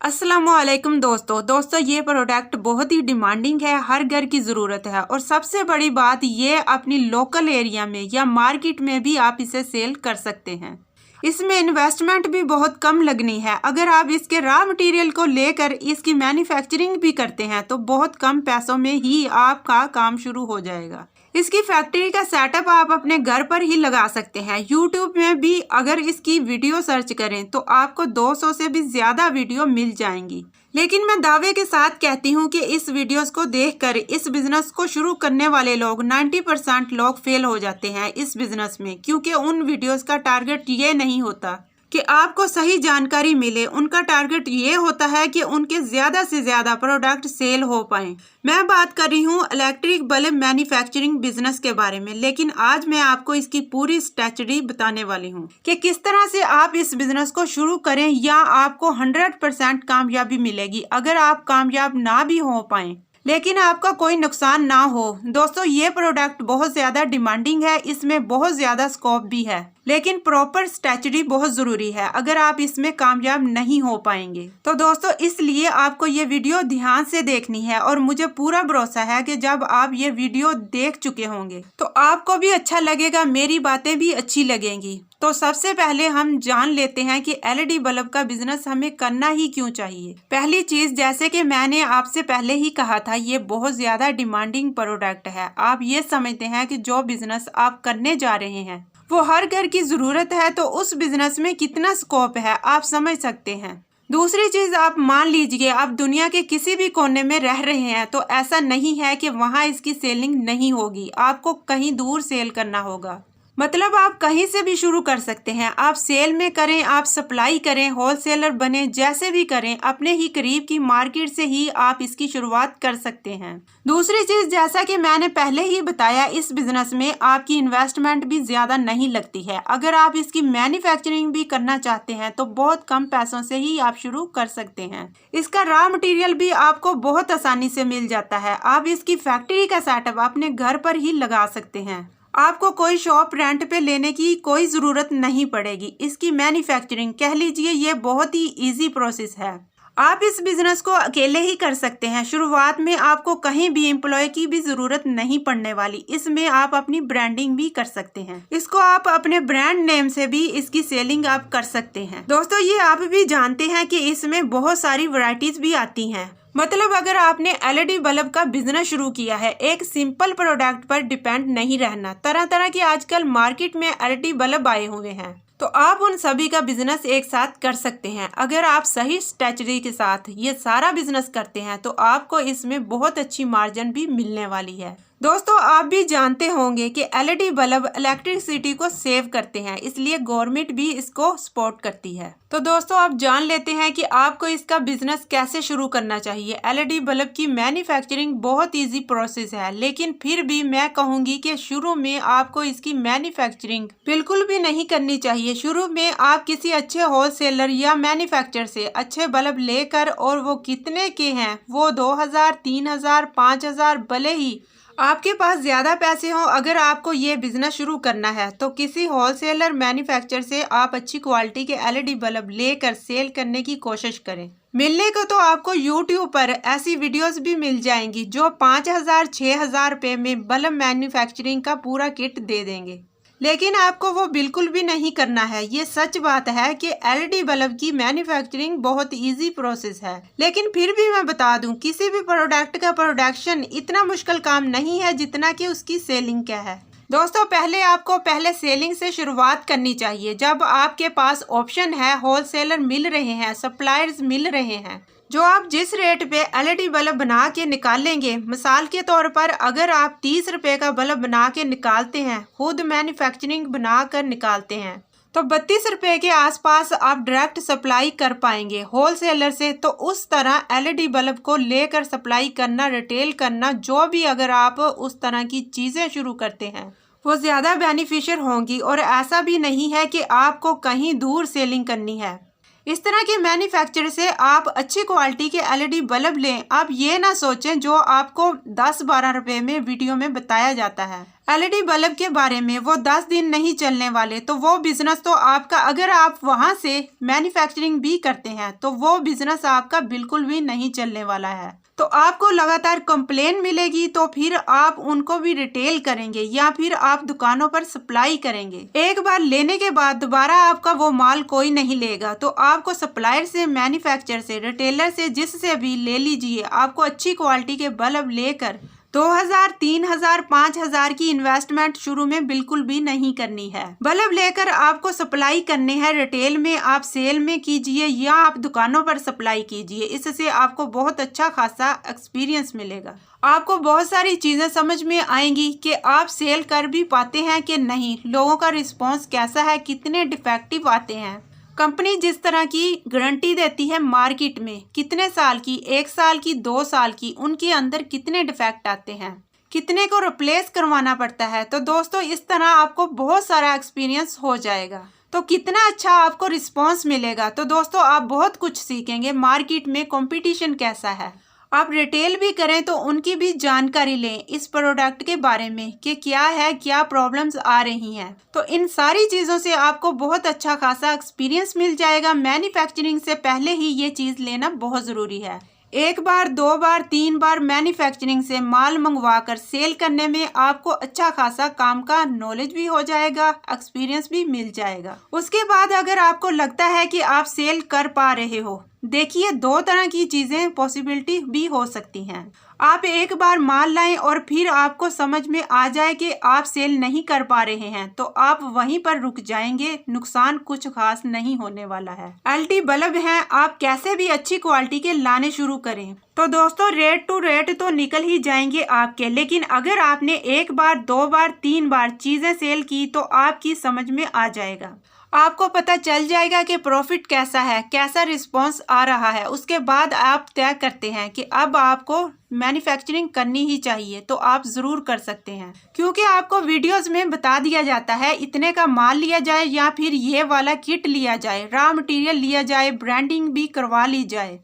अस्सलामुअलैकुम दोस्तों ये प्रोडक्ट बहुत ही डिमांडिंग है, हर घर की ज़रूरत है। और सबसे बड़ी बात ये अपनी लोकल एरिया में या मार्केट में भी आप इसे सेल कर सकते हैं। इसमें इन्वेस्टमेंट भी बहुत कम लगनी है। अगर आप इसके रॉ मटेरियल को लेकर इसकी मैन्युफैक्चरिंग भी करते हैं तो बहुत कम पैसों में ही आपका काम शुरू हो जाएगा। इसकी फैक्ट्री का सेटअप आप अपने घर पर ही लगा सकते हैं। यूट्यूब में भी अगर इसकी वीडियो सर्च करें तो आपको 200 से भी ज़्यादा वीडियो मिल जाएंगी। लेकिन मैं दावे के साथ कहती हूँ कि इस वीडियोस को देखकर इस बिज़नेस को शुरू करने वाले लोग 90% लोग फेल हो जाते हैं इस बिज़नेस में, क्योंकि उन वीडियोस का टारगेट ये नहीं होता कि आपको सही जानकारी मिले। उनका टारगेट ये होता है कि उनके ज़्यादा से ज़्यादा प्रोडक्ट सेल हो पाएँ। मैं बात कर रही हूँ इलेक्ट्रिक बल्ब मैन्युफैक्चरिंग बिजनेस के बारे में, लेकिन आज मैं आपको इसकी पूरी स्ट्रेटजी बताने वाली हूँ कि किस तरह से आप इस बिजनेस को शुरू करें या आपको 100% कामयाबी मिलेगी। अगर आप कामयाब ना भी हो पाएँ लेकिन आपका कोई नुकसान ना हो। दोस्तों ये प्रोडक्ट बहुत ज़्यादा डिमांडिंग है, इसमें बहुत ज़्यादा स्कोप भी है, लेकिन प्रॉपर स्ट्रेटजी बहुत ज़रूरी है। अगर आप इसमें कामयाब नहीं हो पाएंगे तो दोस्तों इसलिए आपको ये वीडियो ध्यान से देखनी है। और मुझे पूरा भरोसा है कि जब आप ये वीडियो देख चुके होंगे तो आपको भी अच्छा लगेगा, मेरी बातें भी अच्छी लगेंगी। तो सबसे पहले हम जान लेते हैं कि एलईडी बल्ब का बिजनेस हमें करना ही क्यों चाहिए। पहली चीज, जैसे कि मैंने आपसे पहले ही कहा था, ये बहुत ज्यादा डिमांडिंग प्रोडक्ट है। आप ये समझते हैं कि जो बिजनेस आप करने जा रहे हैं वो हर घर की जरूरत है, तो उस बिजनेस में कितना स्कोप है आप समझ सकते हैं। दूसरी चीज, आप मान लीजिए आप दुनिया के किसी भी कोने में रह रहे हैं तो ऐसा नहीं है कि वहाँ इसकी सेलिंग नहीं होगी, आपको कहीं दूर सेल करना होगा। मतलब आप कहीं से भी शुरू कर सकते हैं। आप सेल में करें, आप सप्लाई करें, होलसेलर बने, जैसे भी करें, अपने ही करीब की मार्केट से ही आप इसकी शुरुआत कर सकते हैं। दूसरी चीज, जैसा कि मैंने पहले ही बताया, इस बिजनेस में आपकी इन्वेस्टमेंट भी ज्यादा नहीं लगती है। अगर आप इसकी मैन्युफैक्चरिंग भी करना चाहते हैं तो बहुत कम पैसों से ही आप शुरू कर सकते हैं। इसका रॉ मटेरियल भी आपको बहुत आसानी से मिल जाता है। आप इसकी फैक्ट्री का सेटअप अपने घर पर ही लगा सकते हैं। आपको कोई शॉप रेंट पे लेने की कोई ज़रूरत नहीं पड़ेगी। इसकी मैन्युफैक्चरिंग कह लीजिए ये बहुत ही इजी प्रोसेस है। आप इस बिज़नेस को अकेले ही कर सकते हैं। शुरुआत में आपको कहीं भी एम्प्लॉय की भी ज़रूरत नहीं पड़ने वाली। इसमें आप अपनी ब्रांडिंग भी कर सकते हैं। इसको आप अपने ब्रांड नेम से भी इसकी सेलिंग आप कर सकते हैं। दोस्तों ये आप भी जानते हैं कि इसमें बहुत सारी वैरायटीज़ भी आती हैं। मतलब अगर आपने एलईडी बल्ब का बिजनेस शुरू किया है, एक सिंपल प्रोडक्ट पर डिपेंड नहीं रहना। तरह तरह के आजकल मार्केट में एलईडी बल्ब आए हुए हैं, तो आप उन सभी का बिजनेस एक साथ कर सकते हैं। अगर आप सही स्ट्रेटजी के साथ ये सारा बिजनेस करते हैं तो आपको इसमें बहुत अच्छी मार्जिन भी मिलने वाली है। दोस्तों आप भी जानते होंगे कि एलईडी बल्ब इलेक्ट्रिसिटी को सेव करते हैं, इसलिए गवर्नमेंट भी इसको सपोर्ट करती है। तो दोस्तों आप जान लेते हैं कि आपको इसका बिजनेस कैसे शुरू करना चाहिए। एलईडी बल्ब की मैन्युफैक्चरिंग बहुत इजी प्रोसेस है, लेकिन फिर भी मैं कहूँगी कि शुरू में आपको इसकी मैन्युफैक्चरिंग बिल्कुल भी नहीं करनी चाहिए। शुरू में आप किसी अच्छे होलसेलर या मैन्युफैक्चरर से अच्छे बल्ब लेकर, और वो कितने के हैं, वो 2000, 3000, 5000, भले ही आपके पास ज़्यादा पैसे हों, अगर आपको ये बिज़नेस शुरू करना है तो किसी होलसेलर मैन्युफैक्चरर से आप अच्छी क्वालिटी के एलईडी बल्ब लेकर सेल करने की कोशिश करें। मिलने को तो आपको यूट्यूब पर ऐसी वीडियोस भी मिल जाएंगी जो 5000, 6000 रुपये में बल्ब मैन्युफैक्चरिंग का पूरा किट दे देंगे, लेकिन आपको वो बिल्कुल भी नहीं करना है। ये सच बात है कि एलईडी बल्ब की मैन्युफैक्चरिंग बहुत इजी प्रोसेस है, लेकिन फिर भी मैं बता दूं, किसी भी प्रोडक्ट का प्रोडक्शन इतना मुश्किल काम नहीं है जितना कि उसकी सेलिंग क्या है। दोस्तों आपको पहले सेलिंग से शुरुआत करनी चाहिए। जब आपके पास ऑप्शन है, होलसेलर मिल रहे हैं, सप्लायर्स मिल रहे हैं, जो आप जिस रेट पे एलईडी बल्ब बना के निकालेंगे, मिसाल के तौर पर अगर आप 30 रुपये का बल्ब बना के निकालते हैं, खुद मैन्युफैक्चरिंग बना कर निकालते हैं, तो 32 रुपये के आसपास आप डायरेक्ट सप्लाई कर पाएंगे होलसेलर से। तो उस तरह एलईडी बल्ब को लेकर सप्लाई करना, रिटेल करना, जो भी अगर आप उस तरह की चीज़ें शुरू करते हैं वो ज़्यादा बेनिफिशियल होंगी। और ऐसा भी नहीं है कि आपको कहीं दूर सेलिंग करनी है। इस तरह के मैन्युफैक्चरर से आप अच्छी क्वालिटी के एलईडी बल्ब लें। आप ये ना सोचें जो आपको 10-12 रुपए में वीडियो में बताया जाता है। एलईडी बल्ब के बारे में, वो 10 दिन नहीं चलने वाले, तो वो बिजनेस तो आपका, अगर आप वहां से मैन्युफैक्चरिंग भी करते हैं तो वो बिजनेस आपका बिल्कुल भी नहीं चलने वाला है। तो आपको लगातार कंप्लेन मिलेगी, तो फिर आप उनको भी रिटेल करेंगे या फिर आप दुकानों पर सप्लाई करेंगे। एक बार लेने के बाद दोबारा आपका वो माल कोई नहीं लेगा। तो आपको सप्लायर से, मैन्युफैक्चरर से, रिटेलर से, जिससे भी ले लीजिए, आपको अच्छी क्वालिटी के बल्ब लेकर 2000, 3000, 5000 की इन्वेस्टमेंट शुरू में बिल्कुल भी नहीं करनी है। बल्ब लेकर आपको सप्लाई करने हैं, रिटेल में आप सेल में कीजिए या आप दुकानों पर सप्लाई कीजिए। इससे आपको बहुत अच्छा खासा एक्सपीरियंस मिलेगा। आपको बहुत सारी चीजें समझ में आएंगी कि आप सेल कर भी पाते हैं कि नहीं, लोगों का रिस्पॉन्स कैसा है, कितने डिफेक्टिव आते हैं। कंपनी जिस तरह की गारंटी देती है मार्केट में, कितने साल की, 1 साल की, 2 साल की, उनके अंदर कितने डिफेक्ट आते हैं, कितने को रिप्लेस करवाना पड़ता है। तो दोस्तों इस तरह आपको बहुत सारा एक्सपीरियंस हो जाएगा। तो कितना अच्छा आपको रिस्पॉन्स मिलेगा। तो दोस्तों आप बहुत कुछ सीखेंगे, मार्केट में कंपटीशन कैसा है। आप रिटेल भी करें तो उनकी भी जानकारी लें इस प्रोडक्ट के बारे में कि क्या है, क्या प्रॉब्लम्स आ रही हैं। तो इन सारी चीज़ों से आपको बहुत अच्छा खासा एक्सपीरियंस मिल जाएगा। मैन्युफैक्चरिंग से पहले ही ये चीज़ लेना बहुत ज़रूरी है। 1 बार, 2 बार, 3 बार मैन्युफैक्चरिंग से माल मंगवा कर सेल करने में आपको अच्छा खासा काम का नॉलेज भी हो जाएगा, एक्सपीरियंस भी मिल जाएगा। उसके बाद अगर आपको लगता है कि आप सेल कर पा रहे हो, देखिए 2 तरह की चीज़ें पॉसिबिलिटी भी हो सकती हैं। आप एक बार माल लाएं और फिर आपको समझ में आ जाए कि आप सेल नहीं कर पा रहे हैं, तो आप वहीं पर रुक जाएंगे, नुकसान कुछ खास नहीं होने वाला है। एलईडी बल्ब हैं, आप कैसे भी अच्छी क्वालिटी के लाने शुरू करें। तो दोस्तों रेट टू रेट तो निकल ही जाएंगे आपके, लेकिन अगर आपने 1 बार, 2 बार, 3 बार चीज़ें सेल की तो आपकी समझ में आ जाएगा। आपको पता चल जाएगा कि प्रॉफिट कैसा है, कैसा रिस्पॉन्स आ रहा है। उसके बाद आप तय करते हैं कि अब आपको मैन्युफैक्चरिंग करनी ही चाहिए, तो आप ज़रूर कर सकते हैं। क्योंकि आपको वीडियोस में बता दिया जाता है इतने का माल लिया जाए या फिर ये वाला किट लिया जाए, रॉ मटेरियल लिया जाए, ब्रांडिंग भी करवा ली जाए।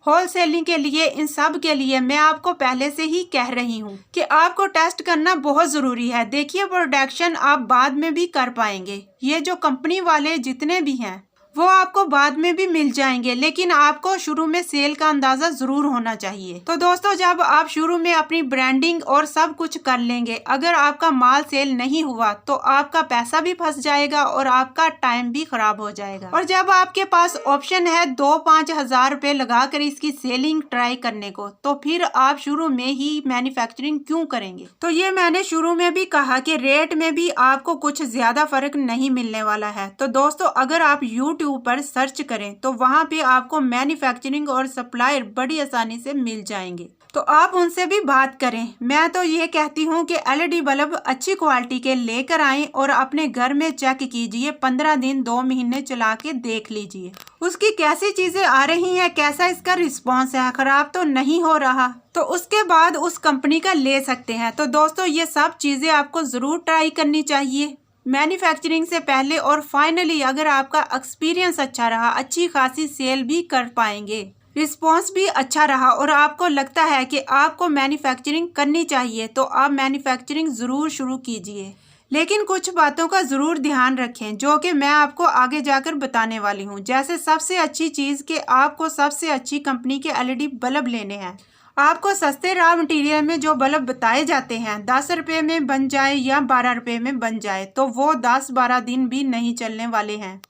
होल सेलिंग के लिए, इन सब के लिए मैं आपको पहले से ही कह रही हूँ कि आपको टेस्ट करना बहुत ज़रूरी है। देखिए प्रोडक्शन आप बाद में भी कर पाएंगे। ये जो कंपनी वाले जितने भी हैं वो आपको बाद में भी मिल जाएंगे, लेकिन आपको शुरू में सेल का अंदाज़ा ज़रूर होना चाहिए। तो दोस्तों जब आप शुरू में अपनी ब्रांडिंग और सब कुछ कर लेंगे, अगर आपका माल सेल नहीं हुआ तो आपका पैसा भी फंस जाएगा और आपका टाइम भी खराब हो जाएगा। और जब आपके पास ऑप्शन है 2-5 हज़ार रुपये लगा कर इसकी सेलिंग ट्राई करने को, तो फिर आप शुरू में ही मैन्युफैक्चरिंग क्यों करेंगे। तो ये मैंने शुरू में भी कहा कि रेट में भी आपको कुछ ज़्यादा फर्क नहीं मिलने वाला है। तो दोस्तों अगर आप यूट्यूब पर सर्च करें तो वहां पे आपको मैन्युफैक्चरिंग और सप्लायर बड़ी आसानी से मिल जाएंगे, तो आप उनसे भी बात करें। मैं तो ये कहती हूँ कि एलईडी बल्ब अच्छी क्वालिटी के लेकर आएं और अपने घर में चेक कीजिए, 15 दिन 2 महीने चला के देख लीजिए उसकी कैसी चीजें आ रही हैं, कैसा इसका रिस्पॉन्स है, खराब तो नहीं हो रहा, तो उसके बाद उस कंपनी का ले सकते हैं। तो दोस्तों ये सब चीजें आपको जरूर ट्राई करनी चाहिए मैन्युफैक्चरिंग से पहले, और फाइनली अगर आपका एक्सपीरियंस अच्छा रहा, अच्छी खासी सेल भी कर पाएंगे, रिस्पॉन्स भी अच्छा रहा और आपको लगता है कि आपको मैन्युफैक्चरिंग करनी चाहिए, तो आप मैन्युफैक्चरिंग ज़रूर शुरू कीजिए। लेकिन कुछ बातों का ज़रूर ध्यान रखें जो कि मैं आपको आगे जाकर बताने वाली हूँ। जैसे सबसे अच्छी चीज़ कि आपको सबसे अच्छी कंपनी के एलईडी बल्ब लेने हैं। आपको सस्ते रॉ मटेरियल में जो बल्ब बताए जाते हैं 10 रुपये में बन जाए या 12 रुपये में बन जाए, तो वो 10-12 दिन भी नहीं चलने वाले हैं।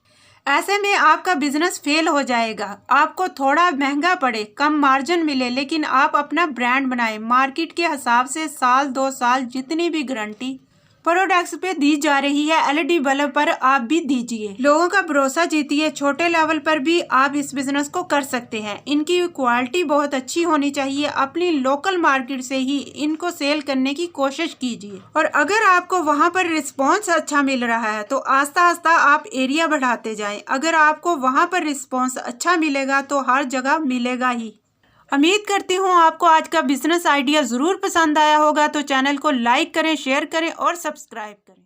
ऐसे में आपका बिजनेस फेल हो जाएगा। आपको थोड़ा महंगा पड़े, कम मार्जिन मिले, लेकिन आप अपना ब्रांड बनाएं। मार्केट के हिसाब से साल 2 साल जितनी भी गारंटी प्रोडक्ट्स पे दी जा रही है, एलईडी बल्ब पर आप भी दीजिए। लोगों का भरोसा जीतिए। छोटे लेवल पर भी आप इस बिजनेस को कर सकते हैं। इनकी क्वालिटी बहुत अच्छी होनी चाहिए। अपनी लोकल मार्केट से ही इनको सेल करने की कोशिश कीजिए, और अगर आपको वहां पर रिस्पॉन्स अच्छा मिल रहा है तो आस्ता आस्ता आप एरिया बढ़ाते जाएं। अगर आपको वहां पर रिस्पॉन्स अच्छा मिलेगा तो हर जगह मिलेगा ही। उम्मीद करती हूँ आपको आज का बिजनेस आइडिया ज़रूर पसंद आया होगा। तो चैनल को लाइक करें, शेयर करें और सब्सक्राइब करें।